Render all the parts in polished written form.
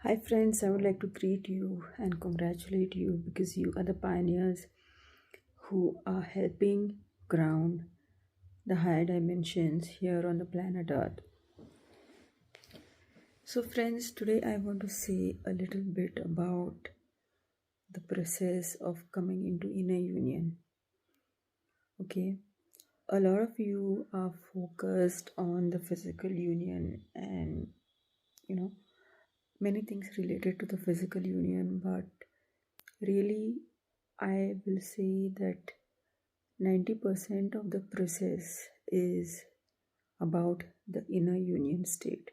Hi friends, I would like to greet you and congratulate you because you are the pioneers who are helping ground the higher dimensions here on the planet Earth. So friends, today I want to say a little bit about the process of coming into inner union. Okay, a lot of you are focused on the physical union and many things related to the physical union, but really I will say that 90% of the process is about the inner union state,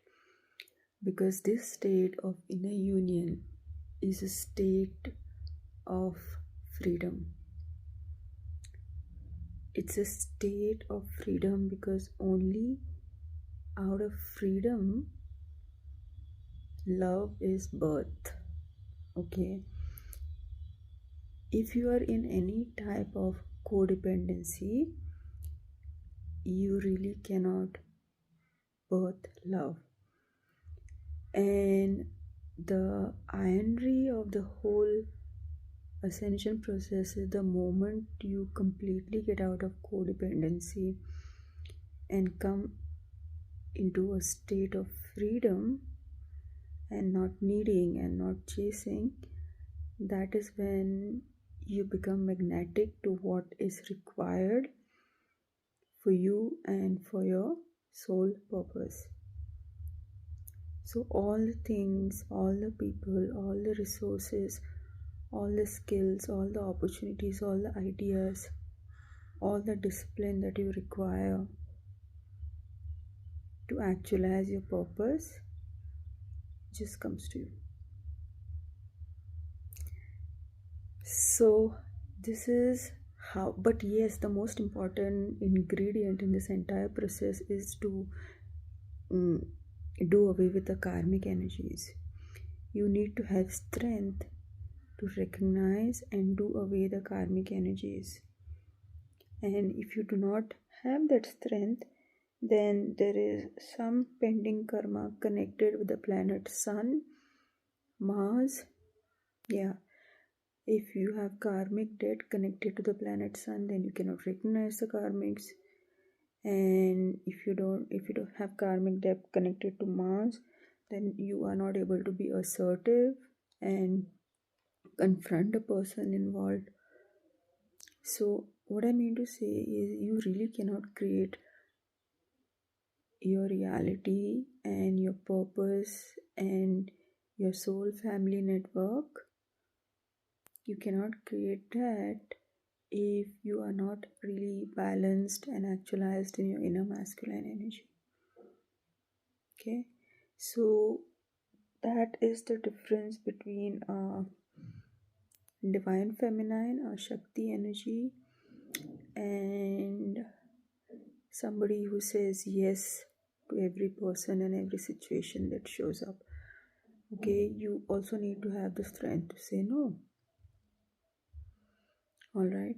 because this state of inner union is a state of freedom. It's a state of freedom because only out of freedom love is birth. Okay, if you are in any type of codependency, you really cannot birth love. And the irony of the whole ascension process is the moment you completely get out of codependency and come into a state of freedom and not needing and not chasing, that is when you become magnetic to what is required for you and for your soul purpose. So all the things, all the people, all the resources, all the skills, all the opportunities, all the ideas, all the discipline that you require to actualize your purpose just comes to you. So this is how, but yes, the most important ingredient in this entire process is to do away with the karmic energies. You need to have strength to recognize and do away the karmic energies. And if you do not have that strength, then there is some pending karma connected with the planet Sun, Mars. Yeah, if you have karmic debt connected to the planet Sun, then you cannot recognize the karmics. And if you don't have karmic debt connected to Mars, then you are not able to be assertive and confront the person involved. So what I mean to say is, you really cannot create your reality and your purpose and your soul family network. You cannot create that if you are not really balanced and actualized in your inner masculine energy. Okay, so that is the difference between divine feminine or Shakti energy and somebody who says yes to every person and every situation that shows up. Okay, you also need to have the strength to say no. All right.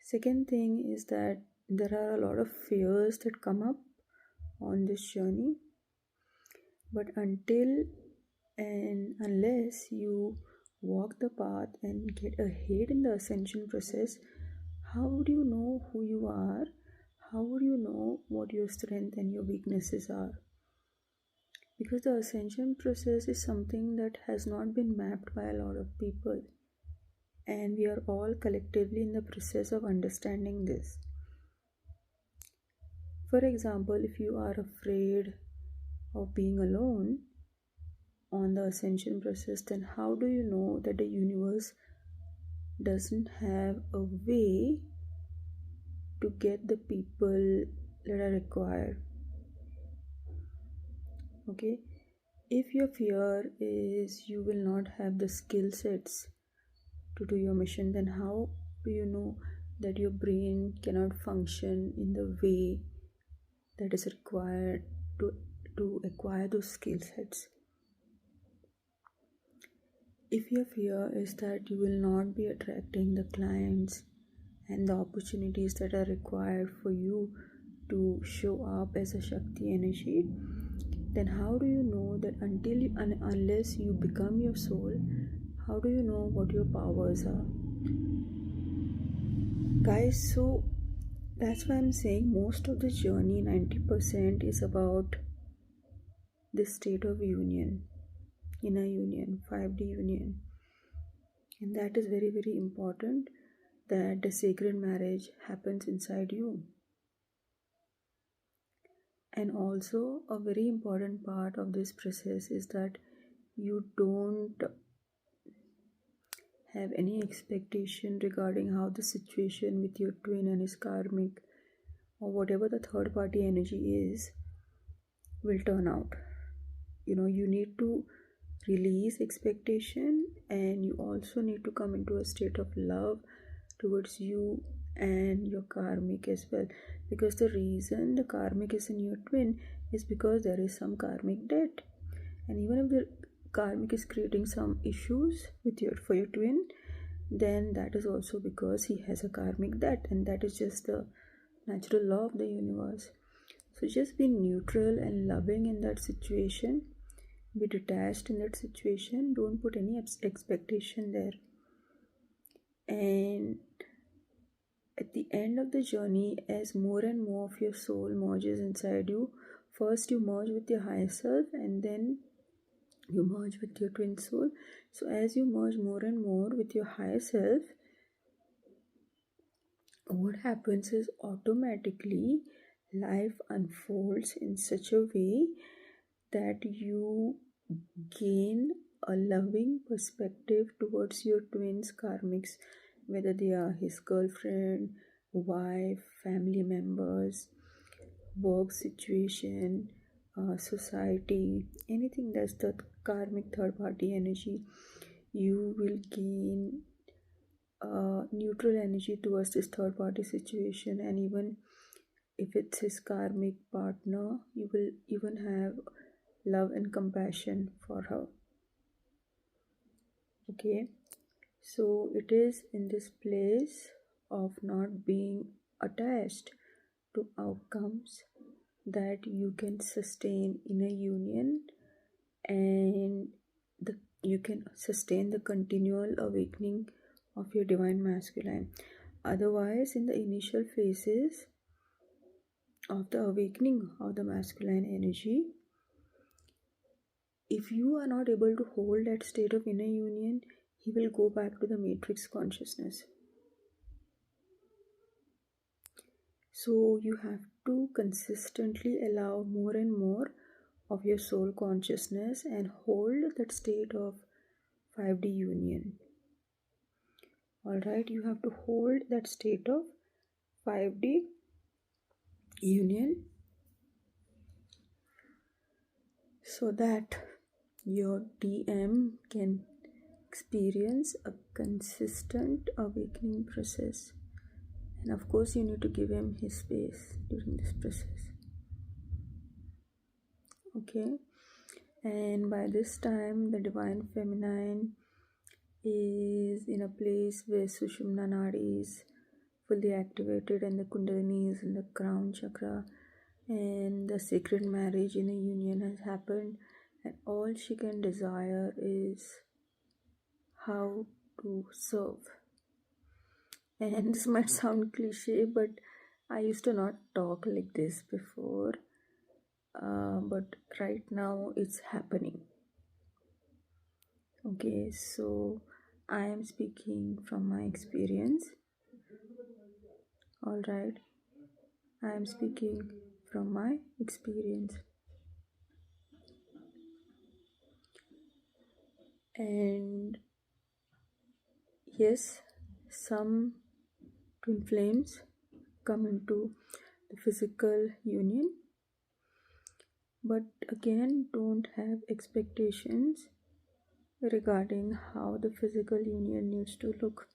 Second thing is that there are a lot of fears that come up on this journey, but until and unless you walk the path and get ahead in the ascension process, how would you know who you are? How would you know what your strength and your weaknesses are? Because the ascension process is something that has not been mapped by a lot of people, and we are all collectively in the process of understanding this. For example, if you are afraid of being alone on the ascension process, then how do you know that the universe doesn't have a way to get the people that are required? Okay, if your fear is you will not have the skill sets to do your mission, then how do you know that your brain cannot function in the way that is required to acquire those skill sets? If your fear is that you will not be attracting the clients and the opportunities that are required for you to show up as a Shakti energy, then how do you know that unless you become your soul, how do you know what your powers are? Guys, so that's why I'm saying most of the journey, 90%, is about this state of union, inner union, 5D union. And that is very, very important, that the sacred marriage happens inside you. And also, a very important part of this process is that you don't have any expectation regarding how the situation with your twin and his karmic or whatever the third party energy is will turn out. You need to release expectation, and you also need to come into a state of love towards you and your karmic as well, because the reason the karmic is in your twin is because there is some karmic debt. And even if the karmic is creating some issues for your twin, then that is also because he has a karmic debt, and that is just the natural law of the universe. So just be neutral and loving in that situation. Be detached in that situation. Don't put any expectation there. And at the end of the journey, as more and more of your soul merges inside you, first you merge with your higher self, and then you merge with your twin soul. So as you merge more and more with your higher self, what happens is automatically life unfolds in such a way that you gain a loving perspective towards your twins karmics, whether they are his girlfriend, wife, family members, work situation, society, anything that's the karmic third party energy. You will gain neutral energy towards this third party situation, and even if it's his karmic partner, you will even have love and compassion for her. Okay, so it is in this place of not being attached to outcomes that you can sustain inner union, and you can sustain the continual awakening of your divine masculine. Otherwise, in the initial phases of the awakening of the masculine energy, if you are not able to hold that state of inner union, he will go back to the matrix consciousness. So you have to consistently allow more and more of your soul consciousness and hold that state of 5D union. Alright, you have to hold that state of 5D union so that your DM can experience a consistent awakening process. And of course, you need to give him his space during this process. Okay, and by this time, the divine feminine is in a place where Sushumna Nadi is fully activated, and the Kundalini is in the crown chakra, and the sacred marriage in a union has happened, and all she can desire is how to serve. And this might sound cliche, but I used to not talk like this before, but right now it's happening. Okay, so I am speaking from my experience. All right, I am speaking from my experience. And yes, some twin flames come into the physical union, but again, don't have expectations regarding how the physical union needs to look,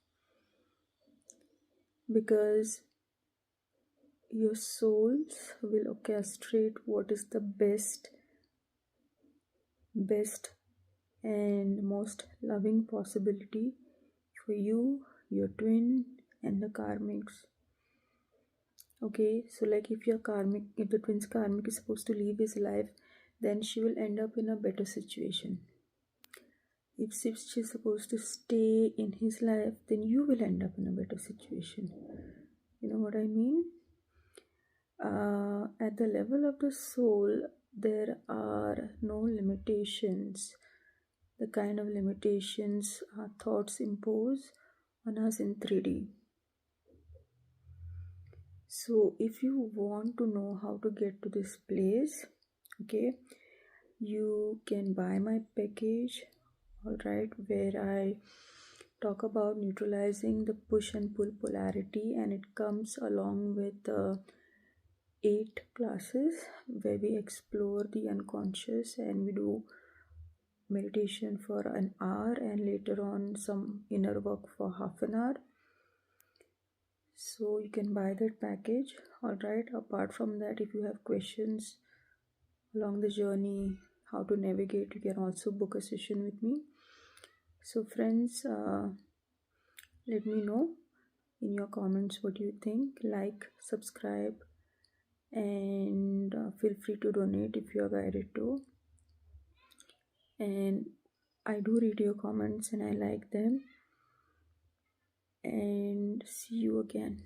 because your souls will orchestrate what is the best and most loving possibility for you, your twin, and the karmics. Okay, so like if the twin's karmic is supposed to live his life then she will end up in a better situation. If she's supposed to stay in his life, then you will end up in a better situation. You know what I mean? At the level of the soul, there are no limitations. The kind of limitations our thoughts impose on us in 3D. So, if you want to know how to get to this place, okay, you can buy my package, alright, where I talk about neutralizing the push and pull polarity, and it comes along with 8 classes where we explore the unconscious and we do meditation for an hour and later on some inner work for half an hour. So you can buy that package, alright. Apart from that, if you have questions along the journey how to navigate, you can also book a session with me. So friends, let me know in your comments what you think. Like, subscribe, and feel free to donate if you are guided to. And I do read your comments and I like them. And see you again.